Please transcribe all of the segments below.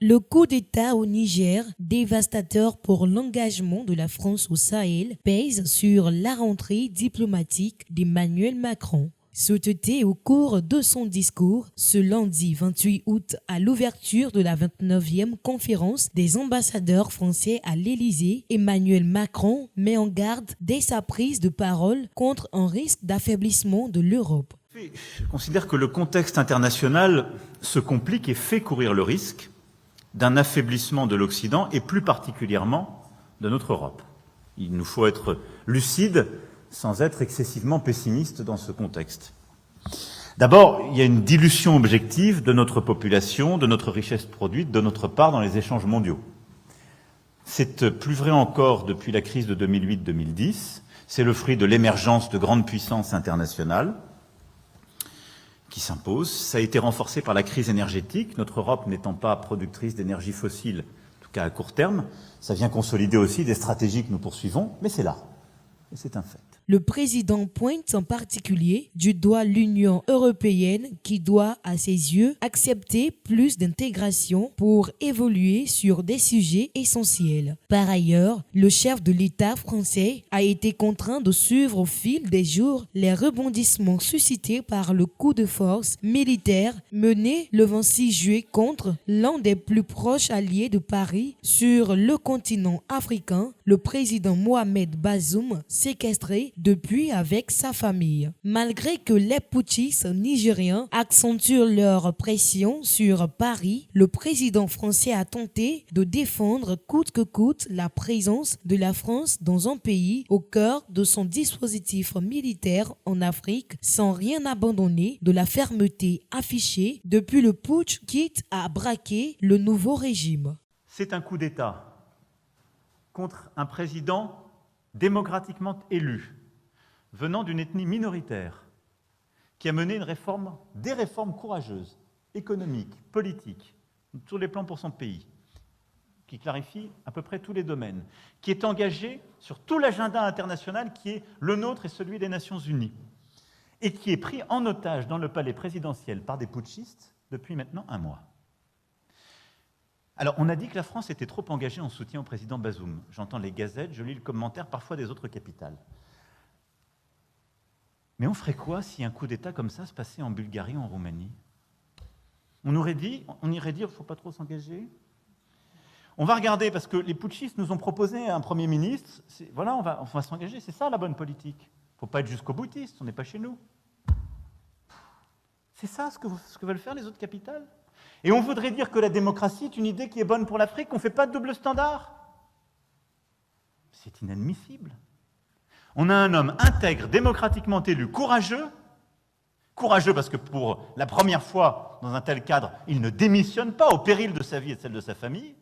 Le coup d'État au Niger, dévastateur pour l'engagement de la France au Sahel, pèse sur la rentrée diplomatique d'Emmanuel Macron. Souteté au cours de son discours ce lundi 28 août à l'ouverture de la 29e conférence des ambassadeurs français à l'Élysée, Emmanuel Macron met en garde dès sa prise de parole contre un risque d'affaiblissement de l'Europe. Je considère que le contexte international se complique et fait courir le risque d'un affaiblissement de l'Occident et plus particulièrement de notre Europe. Il nous faut être lucides sans être excessivement pessimistes dans ce contexte. D'abord, il y a une dilution objective de notre population, de notre richesse produite, de notre part dans les échanges mondiaux. C'est plus vrai encore depuis la crise de 2008-2010. C'est le fruit de l'émergence de grandes puissances internationales qui s'impose. Ça a été renforcé par la crise énergétique, notre Europe n'étant pas productrice d'énergie fossile, en tout cas à court terme. Ça vient consolider aussi des stratégies que nous poursuivons, mais c'est là, et c'est un fait. Le président pointe en particulier du doigt l'Union européenne qui doit, à ses yeux, accepter plus d'intégration pour évoluer sur des sujets essentiels. Par ailleurs, le chef de l'État français a été contraint de suivre au fil des jours les rebondissements suscités par le coup de force militaire mené le 26 juillet contre l'un des plus proches alliés de Paris sur le continent africain, le président Mohamed Bazoum, séquestré depuis avec sa famille. Malgré que les putschistes nigériens accentuent leur pression sur Paris, le président français a tenté de défendre coûte que coûte la présence de la France dans un pays au cœur de son dispositif militaire en Afrique sans rien abandonner de la fermeté affichée depuis le putsch quitte à braquer le nouveau régime. C'est un coup d'État contre un président démocratiquement élu, venant d'une ethnie minoritaire, qui a mené des réformes courageuses, économiques, politiques, sur les plans pour son pays, qui clarifie à peu près tous les domaines, qui est engagé sur tout l'agenda international qui est le nôtre et celui des Nations Unies, et qui est pris en otage dans le palais présidentiel par des putschistes depuis maintenant un mois. Alors, on a dit que la France était trop engagée en soutien au président Bazoum. J'entends les gazettes, je lis le commentaire parfois des autres capitales. Mais on ferait quoi si un coup d'État comme ça se passait en Bulgarie ou en Roumanie? On irait dire, il ne faut pas trop s'engager. On va regarder, parce que les putschistes nous ont proposé un Premier ministre. Voilà, on va s'engager, c'est ça la bonne politique. Il ne faut pas être jusqu'au boutiste, on n'est pas chez nous. C'est ça ce que veulent faire les autres capitales. Et on voudrait dire que la démocratie est une idée qui est bonne pour l'Afrique, qu'on ne fait pas de double standard. C'est inadmissible. On a un homme intègre, démocratiquement élu, courageux parce que pour la première fois dans un tel cadre, il ne démissionne pas au péril de sa vie et de celle de sa famille,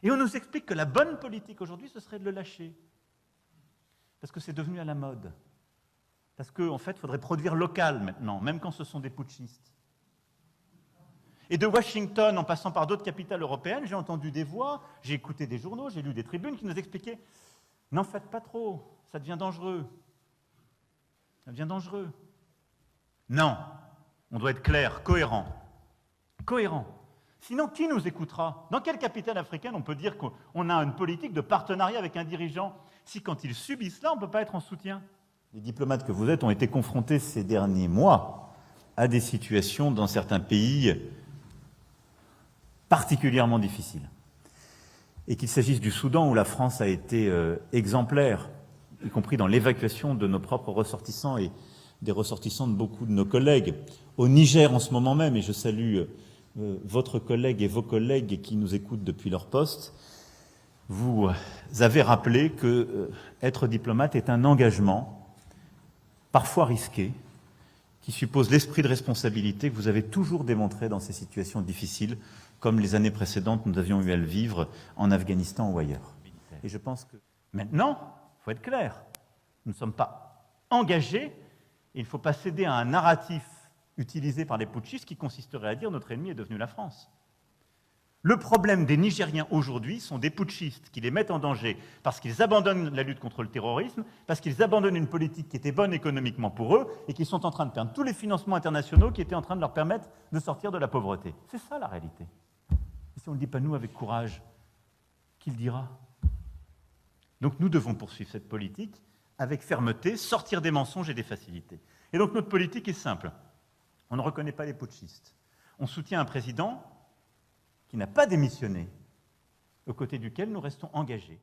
et on nous explique que la bonne politique aujourd'hui, ce serait de le lâcher. Parce que c'est devenu à la mode. Parce qu'en fait, il faudrait produire local maintenant, même quand ce sont des putschistes. Et de Washington, en passant par d'autres capitales européennes, j'ai entendu des voix, j'ai écouté des journaux, j'ai lu des tribunes qui nous expliquaient « N'en faites pas trop, ça devient dangereux. Ça devient dangereux. » Non, on doit être clair, cohérent. Cohérent. Sinon, qui nous écoutera? Dans quelle capitale africaine on peut dire qu'on a une politique de partenariat avec un dirigeant si quand ils subissent cela, on ne peut pas être en soutien? Les diplomates que vous êtes ont été confrontés ces derniers mois à des situations dans certains pays particulièrement difficiles. Et qu'il s'agisse du Soudan, où la France a été exemplaire, y compris dans l'évacuation de nos propres ressortissants et des ressortissants de beaucoup de nos collègues. Au Niger, en ce moment même, et je salue votre collègue et vos collègues qui nous écoutent depuis leur poste, vous avez rappelé que être diplomate est un engagement, parfois risqué, qui suppose l'esprit de responsabilité que vous avez toujours démontré dans ces situations difficiles, comme les années précédentes, nous avions eu à le vivre en Afghanistan ou ailleurs. Et je pense que maintenant, il faut être clair, nous ne sommes pas engagés, et il ne faut pas céder à un narratif utilisé par les putschistes qui consisterait à dire notre ennemi est devenu la France. Le problème des Nigériens aujourd'hui sont des putschistes qui les mettent en danger parce qu'ils abandonnent la lutte contre le terrorisme, parce qu'ils abandonnent une politique qui était bonne économiquement pour eux et qui sont en train de perdre tous les financements internationaux qui étaient en train de leur permettre de sortir de la pauvreté. C'est ça la réalité. Et si on ne le dit pas nous avec courage, qui le dira? Donc nous devons poursuivre cette politique avec fermeté, sortir des mensonges et des facilités. Et donc notre politique est simple. On ne reconnaît pas les putschistes. On soutient un président qui n'a pas démissionné, aux côtés duquel nous restons engagés.